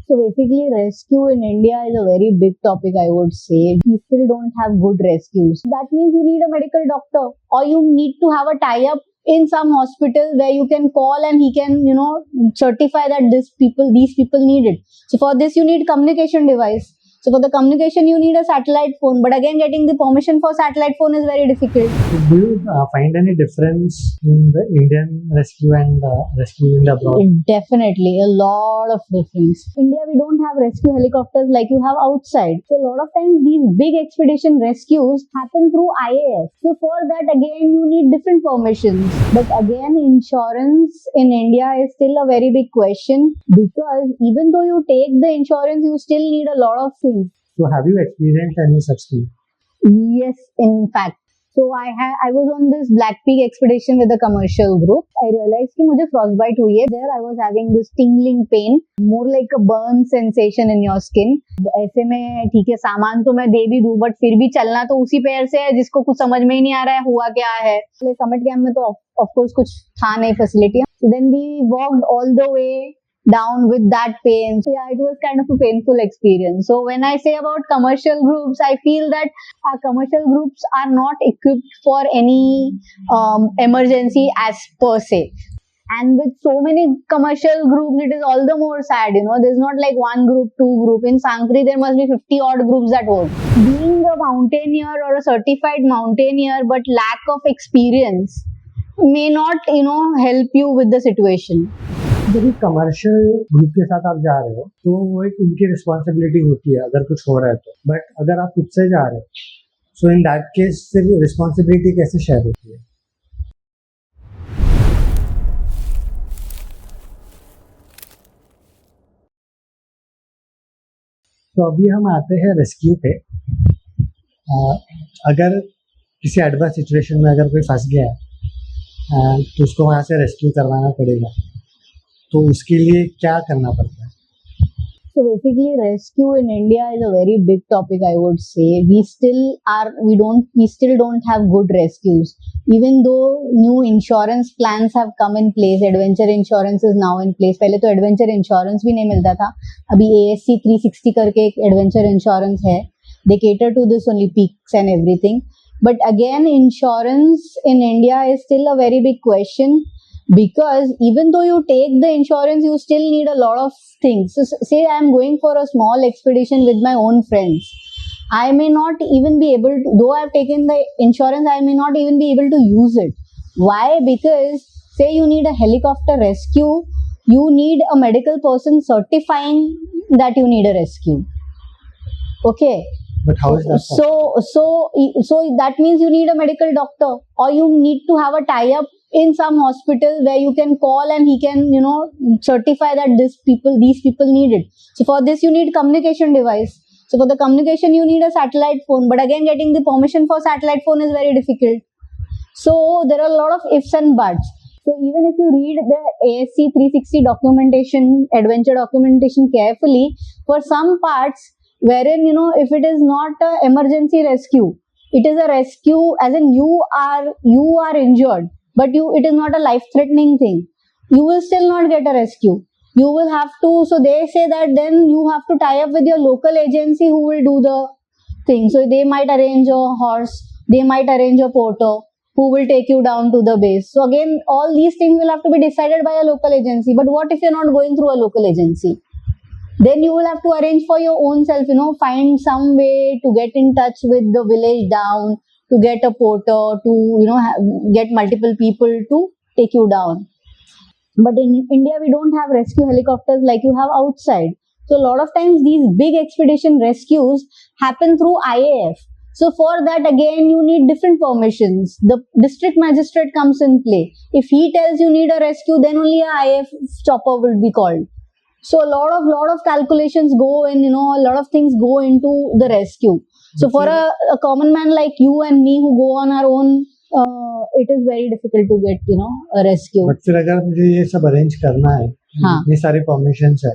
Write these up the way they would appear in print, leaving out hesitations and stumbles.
So basically, rescue in India is a very big topic, I would say. We still don't have good rescues. That means you need a medical doctor, or you need to have a tie-up in some hospital where you can call and he can, certify that these people need it. So for this, you need communication device. So for the communication, you need a satellite phone. But again, getting the permission for satellite phone is very difficult. Do you find any difference in the Indian rescue and rescue in the abroad? Definitely, a lot of difference. India, we don't have rescue helicopters like you have outside. So a lot of times these big expedition rescues happen through IAF. So for that, again, you need different permissions. But again, insurance in India is still a very big question, because even though you take the insurance, you still need a lot of things. So have you experienced any such thing? Yes, in fact. So I was on this Black Peak expedition with a commercial group. I realized कि मुझे frostbite हुई है. There I was having this tingling pain, more like a burn sensation in your skin. ऐसे में ठीक है, सामान तो मैं दे भी दूँ, but फिर भी चलना तो उसी पैर से है जिसको कुछ समझ में ही नहीं आ रहा है हुआ क्या है. समिट कैंप में तो of course कुछ था नहीं facility. So then we walked all the way down with that pain. So yeah, it was kind of a painful experience. So when I say about commercial groups, I feel that our commercial groups are not equipped for any emergency as per se. And with so many commercial groups, it is all the more sad, there's not like one group, two group. In Sankri, there must be 50 odd groups that work. Being a mountaineer or a certified mountaineer, but lack of experience may not, help you with the situation. जब commercial group के साथ आप जा रहे हो तो वो एक उनकी रिस्पॉन्सिबिलिटी होती है अगर कुछ हो रहा है तो. बट अगर आप खुद से जा रहे हो, सो इन दैट केस फिर रिस्पॉन्सिबिलिटी कैसे शेयर होती है? तो अभी हम आते हैं रेस्क्यू पे. अगर किसी एडवर्स सिचुएशन में अगर कोई फंस गया है तो उसको वहाँ से रेस्क्यू करवाना पड़ेगा, तो उसके लिए क्या करना पड़ता है? So basically, rescue in India is a very big topic, I would say. We still don't have good rescues. Even though new insurance plans have come in place, adventure insurance is now in place. पहले तो adventure insurance भी नहीं मिलता था. अभी ASC 360 करके एक adventure insurance है. They cater to this only, peaks and everything. But again, insurance in India is still a very big question. Because even though you take the insurance, you still need a lot of things. So say I am going for a small expedition with my own friends. I may not even be able to, though I have taken the insurance, I may not even be able to use it. Why? Because say you need a helicopter rescue, you need a medical person certifying that you need a rescue. Okay. But how is that possible? So that means you need a medical doctor, or you need to have a tie-up in some hospital where you can call and he can, certify that these people need it. So for this, you need communication device. So for the communication, you need a satellite phone. But again, getting the permission for satellite phone is very difficult. So there are a lot of ifs and buts. So even if you read the ASC 360 documentation, adventure documentation carefully, for some parts wherein, if it is not an emergency rescue, it is a rescue as in you are injured. But it is not a life-threatening thing. You will still not get a rescue. You will have to, so they say that then you have to tie up with your local agency who will do the thing. So they might arrange a horse, they might arrange a porter who will take you down to the base. So again, all these things will have to be decided by a local agency. But what if you're not going through a local agency? Then you will have to arrange for your own self, find some way to get in touch with the village down, to get a porter, to, get multiple people to take you down. But in India, we don't have rescue helicopters like you have outside. So a lot of times these big expedition rescues happen through IAF. So for that, again, you need different permissions. The district magistrate comes in play. If he tells you need a rescue, then only a IAF chopper will be called. So a lot of calculations go in, a lot of things go into the rescue. So for a common man like you and me who go on our own, it is very difficult to get, a rescue. But फिर अगर मुझे ये सब arrange करना है, ये सारी permissions है,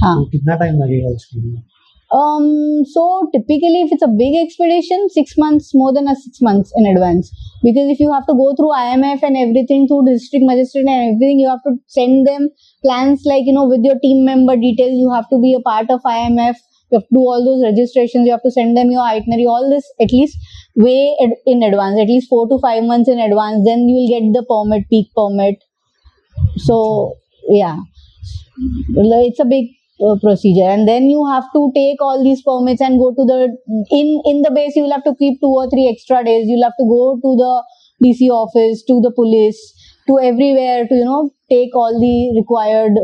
तो कितना टाइम लगेगा उसके लिए? So typically if it's a big expedition, 6 months, more than 6 months in advance. Because if you have to go through IMF and everything, through district magistrate and everything, you have to send them plans like, with your team member details, you have to be a part of IMF, you have to do all those registrations, you have to send them your itinerary, all this at least way in advance, at least 4 to 5 months in advance, then you will get the permit, peak permit. So yeah, it's a big procedure, and then you have to take all these permits and go to the in the base. You will have to keep 2 or 3 extra days. You'll have to go to the DC office, to the police, to everywhere to take all the required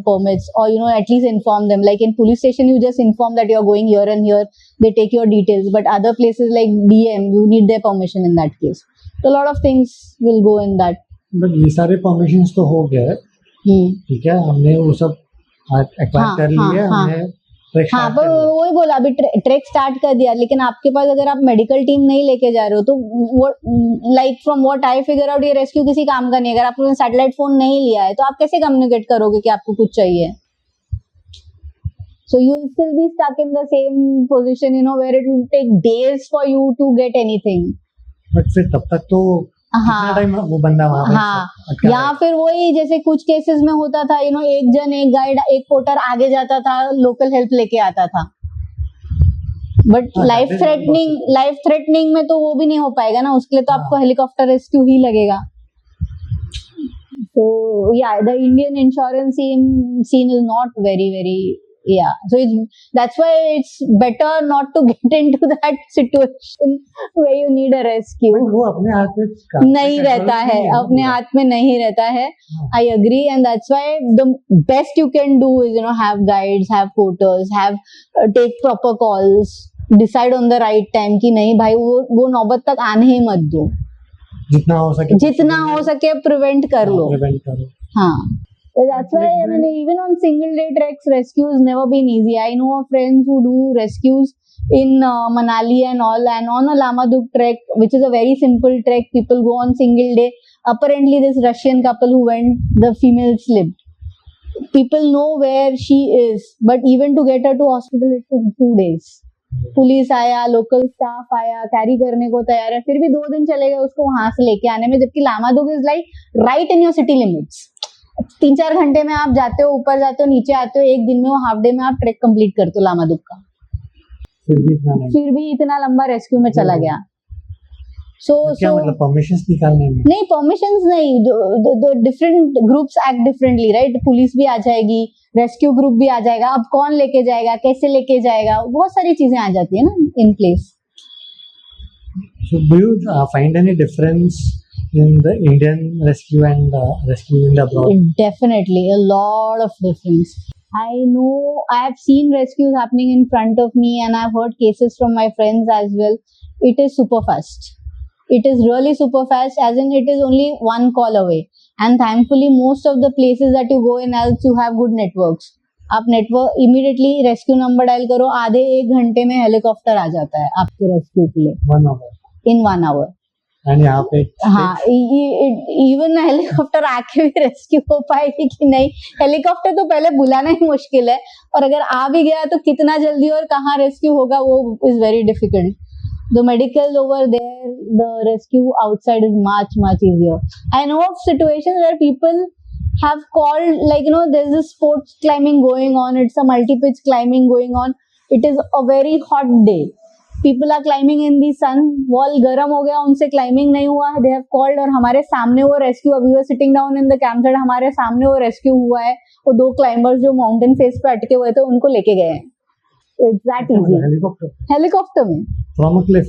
permits, or at least inform them. Like in police station, you just inform that you're going here and here. They take your details, but other places like DM, you need their permission in that case. So a lot of things will go in that. But ये सारे permissions तो हो गए, ठीक है, हमने वो सब एक्वायर कर लिए, हमने ट्रैक हाँ, पर वही बोला अभी ट्रैक स्टार्ट कर दिया, लेकिन आपके पास अगर आप मेडिकल टीम नहीं लेके जा रहे हो तो like from what I figure out, ये रेस्क्यू किसी काम का नहीं है। अगर आपने सैटेलाइट फोन नहीं लिया है तो आप कैसे कम्युनिकेट करोगे कि आपको कुछ चाहिए? So you will still be stuck in the same position, where it will take days for you to get anything. But फिर तब तक तो कितना टाइम वो बंदा वहां पे या फिर वही जैसे कुछ केसेस में होता था, एक गाइड, एक पोर्टर आगे जाता था, लोकल हेल्प लेके आता था, बट लाइफ थ्रेटनिंग में तो वो भी नहीं हो पाएगा ना, उसके लिए तो आपको हेलीकॉप्टर रेस्क्यू ही लगेगा. So yeah, the Indian insurance scene is not very so that's why it's better not to get into that situation where you need a rescue. वो अपने हाथ में नहीं रहता है, अपने हाथ में नहीं रहता है. I agree, and that's why the best you can do is have guides, have porters, have take proper calls, decide on the right time कि नहीं भाई वो नौबत तक आने ही मत दो, जितना हो सके प्रिवेंट कर लो. हाँ, that's why even on single day treks, rescue has never been easy. I know of friends who do rescues in Manali and all, and on a Lamadug trek, which is a very simple trek, people go on single day. Apparently this Russian couple who went, the female slipped. People know where she is, but even to get her to hospital it took 2 days. Police आया, local staff आया, carry करने को तैयार है, फिर भी 2 दिन चले गए उसको वहां से लेके आने में, जबकि Lamadug is like right in your city limits. 3-4 घंटे में आप जाते हो, ऊपर जाते हो, नीचे आते हो, एक दिन में वो हाफ डे में आप ट्रैक कंप्लीट करते हो लामादुग का. फिर भी इतना लंबा रेस्क्यू में चला गया. क्या मतलब परमिशंस निकालने में? नहीं, परमिशंस नहीं, different groups act differently, right? Police भी आ जाएगी, रेस्क्यू ग्रुप भी आ जाएगा, अब कौन लेके जाएगा, कैसे लेके जाएगा, बहुत सारी चीजें आ जाती है ना in place. So do you find any difference in the Indian rescue and rescue in the abroad? Definitely, a lot of difference. I know, I have seen rescues happening in front of me, and I've heard cases from my friends as well. It is super fast. It is really super fast, as in it is only one call away. And thankfully, most of the places that you go in else, you have good networks. आप network immediately rescue number dial करो, आधे 1 घंटे में helicopter आ जाता है आपके rescue के लिए. 1 hour. In 1 hour. And यहाँ पे हाँ, इवन हेलीकॉप्टर आके भी रेस्क्यू हो पाएगी कि नहीं, हेलीकॉप्टर तो पहले बुलाना ही मुश्किल है, और अगर आ भी गया तो कितना जल्दी और कहाँ रेस्क्यू होगा, वो is very difficult. The medical over there, the rescue outside is much easier. I know of situations where people have called, like there's this sports climbing going on, it's a multi-pitch climbing going on, it is a very hot day, people are climbing in the sun, wall गर्म हो गया, उनसे climbing नहीं हुआ, they have called, और हमारे सामने वो rescue, अभी वो sitting down in the campsite, हमारे सामने वो rescue हुआ है, वो 2 climbers जो mountain face पे अटके हुए थे उनको लेके गए हैं. It's that easy. हेलीकॉप्टर में from a cliff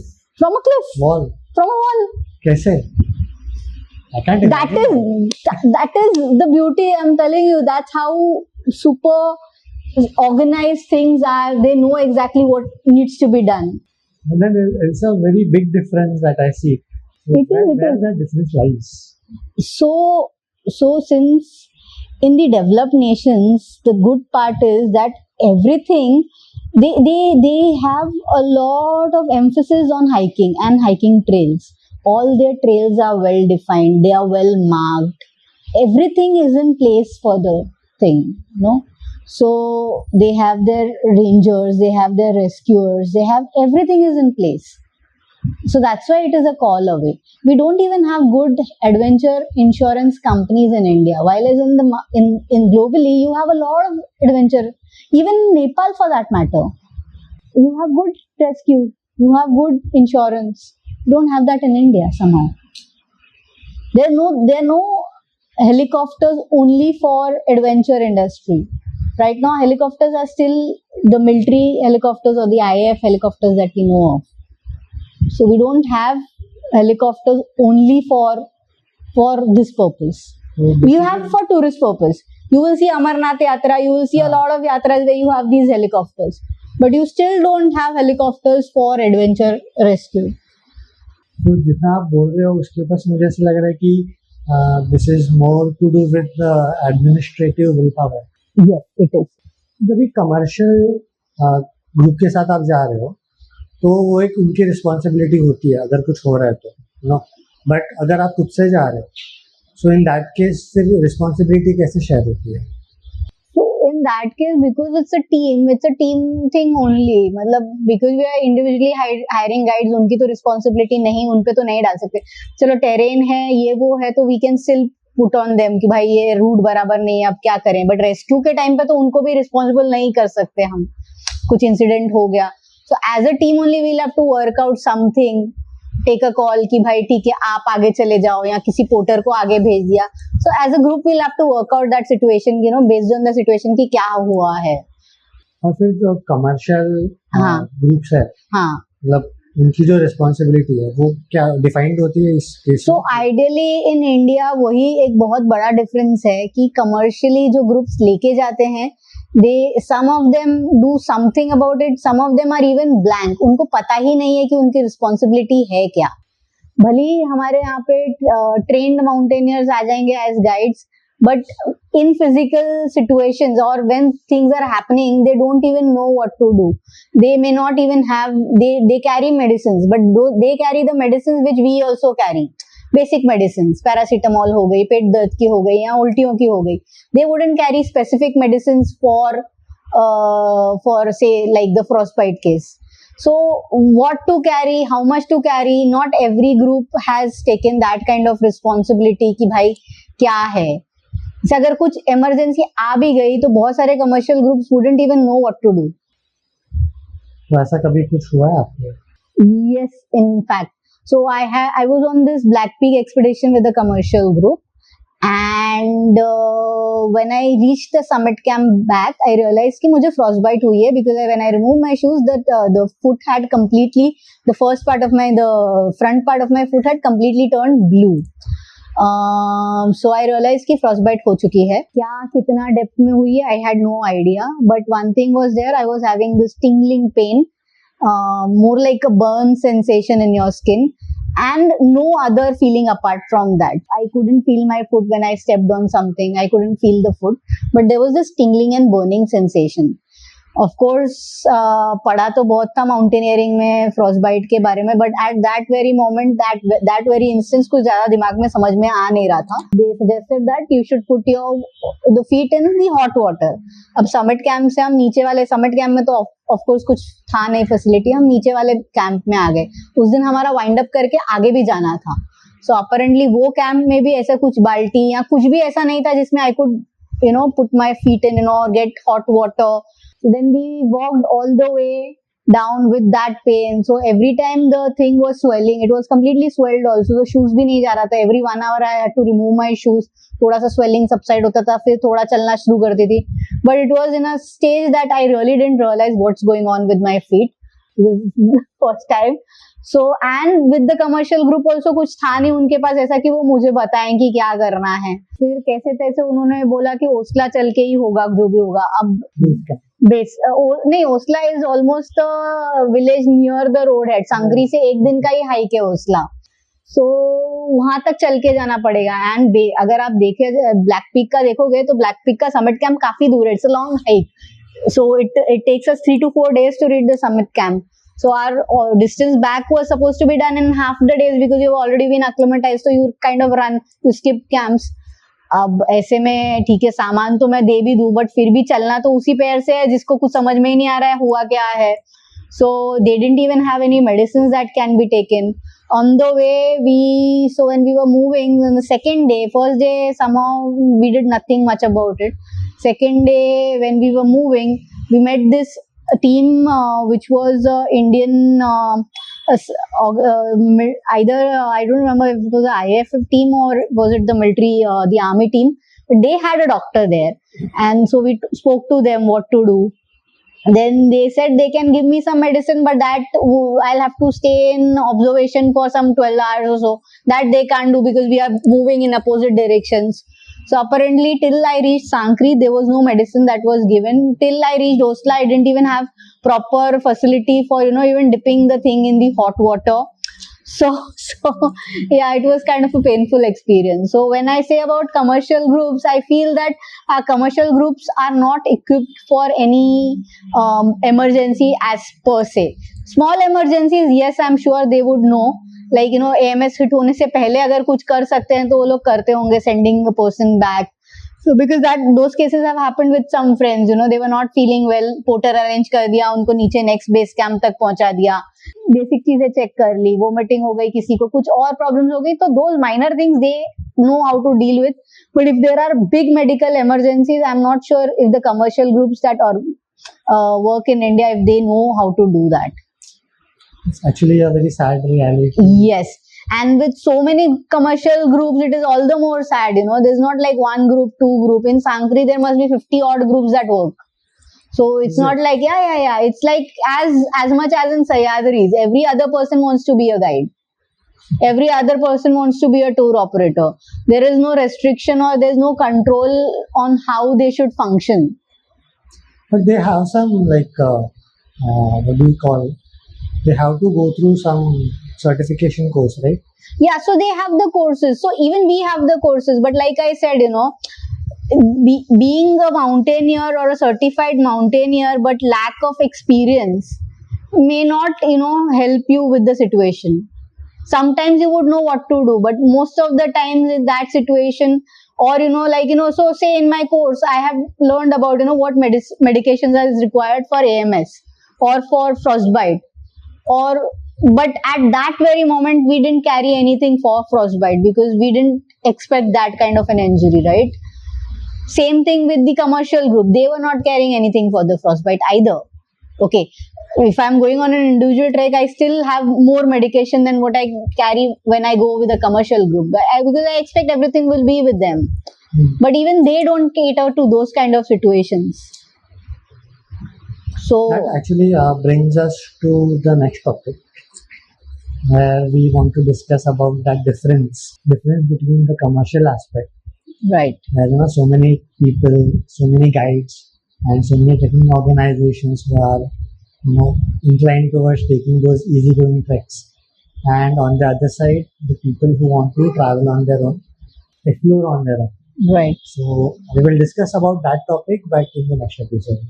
wall, from a wall. कैसे? I can't imagine. That is the beauty, I'm telling you. That's how super organized things are. They know exactly what needs to be done. But then it's a very big difference that I see. Where the difference lies? So since in the developed nations, the good part is that everything, they have a lot of emphasis on hiking and hiking trails. All their trails are well defined, they are well marked, everything is in place for the thing, So they have their rangers, they have their rescuers, they have everything is in place. So that's why it is a call away. We don't even have good adventure insurance companies in India. While as in globally, you have a lot of adventure. Even in Nepal, for that matter, you have good rescue, you have good insurance. You don't have that in India somehow. There are no helicopters only for adventure industry. Right now, helicopters are still the military helicopters or the IAF helicopters that we know of. So we don't have helicopters only for this purpose. You have for tourist purpose. You will see Amarnath Yatra, you will see a lot of yatras where you have these helicopters. But you still don't have helicopters for adventure rescue. तो जितना आप बोल रहे हो उसके ऊपर से मुझे ऐसा लग रहा है कि this is more to do with administrative will power. Yes, it is. जब भी कमर्शियल ग्रुप के साथ आप जा रहे हो तो वो एक उनकी रिस्पॉन्सिबिलिटी होती है अगर कुछ हो रहा है तो नो. बट अगर आप खुद से जा रहे हो सो इन दैट केस फिर रिस्पॉन्सिबिलिटी कैसे शेयर होती है? So in that case, because it's a team thing only. मतलब because we are individually hiring guides, उनकी तो responsibility नहीं, उन पे तो नहीं डाल सकते. चलो terrain है, ये वो है, तो we can still put on them कि भाई ये रूट बराबर नहीं है, अब क्या करें. बट रेस्क्यू के टाइम पे तो उनको भी रिस्पॉन्सिबल नहीं कर सकते हम. कुछ इंसिडेंट हो गया, so as a team only we'll have to work out something, take a call कि भाई ठीक है आप आगे चले जाओ, या किसी पोर्टर को आगे भेज दिया. So as a group we'll have to work out that situation, based on the situation कि क्या हुआ है. और फिर जो कमर्शियल ग्रुप्स है, हाँ, मतलब उनकी जो रिस्पॉन्सिबिलिटी है वो क्या डिफाइंड होती है इस case? So ideally in India वही एक बहुत बड़ा डिफरेंस है कि कमर्शियली जो ग्रुप्स लेके जाते हैं, some of them do something about it, some of them are even blank. उनको पता ही नहीं है कि उनकी रिस्पॉन्सिबिलिटी है क्या. भले ही हमारे यहाँ पे ट्रेन्ड माउंटेनियर्स आ जाएंगे as guides, but in physical situations or when things are happening, they don't even know what to do. They may not even have, they carry medicines, but they carry the medicines which we also carry. Basic medicines, paracetamol हो गई, पेट दर्द की हो गई, या उल्टियों की हो गई. They wouldn't carry specific medicines for say like the frostbite case. So what to carry, how much to carry, not every group has taken that kind of responsibility कि भाई क्या है. अगर कुछ इमरजेंसी आ भी गई तो बहुत सारे commercial groups wouldn't even know what to do. तो ऐसा कभी कुछ हुआ है आपको? Yes, in fact. So I was on this Black Peak expedition with a commercial group, and when I reached the summit camp back, I realized कि मुझे frostbite हुई है, because when I removed my shoes, that the foot had completely, the front part of my foot had completely turned blue. So I realized कि frostbite हो चुकी है. क्या कितना depth में हुई है, I had no idea. But one thing was there, I was having this tingling pain, more like a burn sensation in your skin, and no other feeling apart from that. I couldn't feel my foot when I stepped on something. I couldn't feel the foot, but there was this tingling and burning sensation. Of course, पढ़ा तो बहुत था mountaineering में frostbite के बारे में, but at that very moment, that very instance कुछ ज्यादा दिमाग में समझ में आ नहीं रहा था. दे suggested that you should put your the feet in the hot water. अब समिट कैंप से हम नीचे वाले, समिट कैंप में तो ऑफ कोर्स कुछ था नहीं फैसिलिटी, हम नीचे वाले कैंप में आ गए. उस दिन हमारा वाइंड अप करके आगे भी जाना था. सो अपरेंटली वो कैंप में भी ऐसा कुछ बाल्टी या कुछ भी ऐसा नहीं था जिसमें I could put my feet in, or get hot water. So then we walked all the way down with that pain. So every time the thing was swelling, it was completely swelled also. So shoes भी नहीं जा रहा था. Every 1 hour I had to remove my shoes. थोड़ा सा swelling subside होता था, फिर थोड़ा चलना शुरू करती थी. But it was in a stage that I really didn't realize what's going on with my feet. This is the first time. So and with the commercial group also कुछ था नहीं उनके पास ऐसा कि वो मुझे बताएं कि क्या करना है. फिर कैसे तैसे उन्होंने बोला कि ओस्ला चल के ही होगा जो भी होगा. अब नहीं, Osla is almost village near the road head. Sangri से 1 दिन का ही हाइक है ओस्ला. सो वहां तक चल के जाना पड़ेगा. एंड अगर आप देखे ब्लैक पीक का देखोगे तो ब्लैक पीक का समिट कैंप काफी दूर है. It's a long hike. So it takes us 3 to 4 days to reach the summit camp. So our distance back was supposed to be done in half the days because you've already been acclimatized. So you kind of run, you skip camps. अब ऐसे में ठीक है, सामान तो मैं दे भी दूं, बट फिर भी चलना तो उसी पैर से है जिसको कुछ समझ में ही नहीं आ रहा है हुआ क्या है. So they didn't even have any medicines that can be taken. On the way, when we were moving on the second day, first day somehow we did nothing much about it. Second day when we were moving, we met this team which was Indian, either I don't remember if it was an IF team or was it the military, the army team. But they had a doctor there, and so we spoke to them what to do. Then they said they can give me some medicine, but that I'll have to stay in observation for some 12 hours or so. That they can't do because we are moving in opposite directions. So apparently till I reached Sankri, there was no medicine that was given. Till I reached Osla, I didn't even have proper facility for, even dipping the thing in the hot water. So yeah, it was kind of a painful experience. So when I say about commercial groups, I feel that commercial groups are not equipped for any emergency as per se. Small emergencies, yes, I'm sure they would know. Like, AMS hit होने से पहले अगर कुछ कर सकते हैं तो वो लोग करते होंगे, sending a person back. So because those cases have happened with some friends, they were not feeling well, porter arrange कर दिया, उनको नीचे next base camp तक पहुंचा दिया, बेसिक चीजें चेक कर ली, वोमिटिंग हो गई, किसी को कुछ और प्रॉब्लम्स हो गई, तो those minor things they know how to deal with. But if there are big medical emergencies, I'm not sure if the commercial groups that work in India, if they know how to do that. It's actually a very sad reality. Yes. And with so many commercial groups, it is all the more sad, there's not like one group, two group. In Sankri, there must be 50 odd groups that work. So it's not like, yeah. It's like as much as in Sahyadris, every other person wants to be a guide. Every other person wants to be a tour operator. There is no restriction or there's no control on how they should function. But they have some what do you call? They have to go through some certification course, right? Yeah, so they have the courses. So even we have the courses. But like I said, being a mountaineer or a certified mountaineer but lack of experience may not, help you with the situation. Sometimes you would know what to do, but most of the times in that situation, or so say in my course I have learned about what medications are required for AMS or for frostbite, but at that very moment we didn't carry anything for frostbite because we didn't expect that kind of an injury, right? Same thing with the commercial group, they were not carrying anything for the frostbite either. Okay, if I'm going on an individual trek, I still have more medication than what I carry when I go with a commercial group, because I expect everything will be with them. But even they don't cater to those kind of situations. So that actually brings us to the next topic, where we want to discuss about that difference between the commercial aspect. Right. Where so many people, so many guides, and so many trekking organizations who are inclined towards taking those easygoing treks, and on the other side the people who want to travel on their own, explore on their own. Right. So we will discuss about that topic but in the next episode.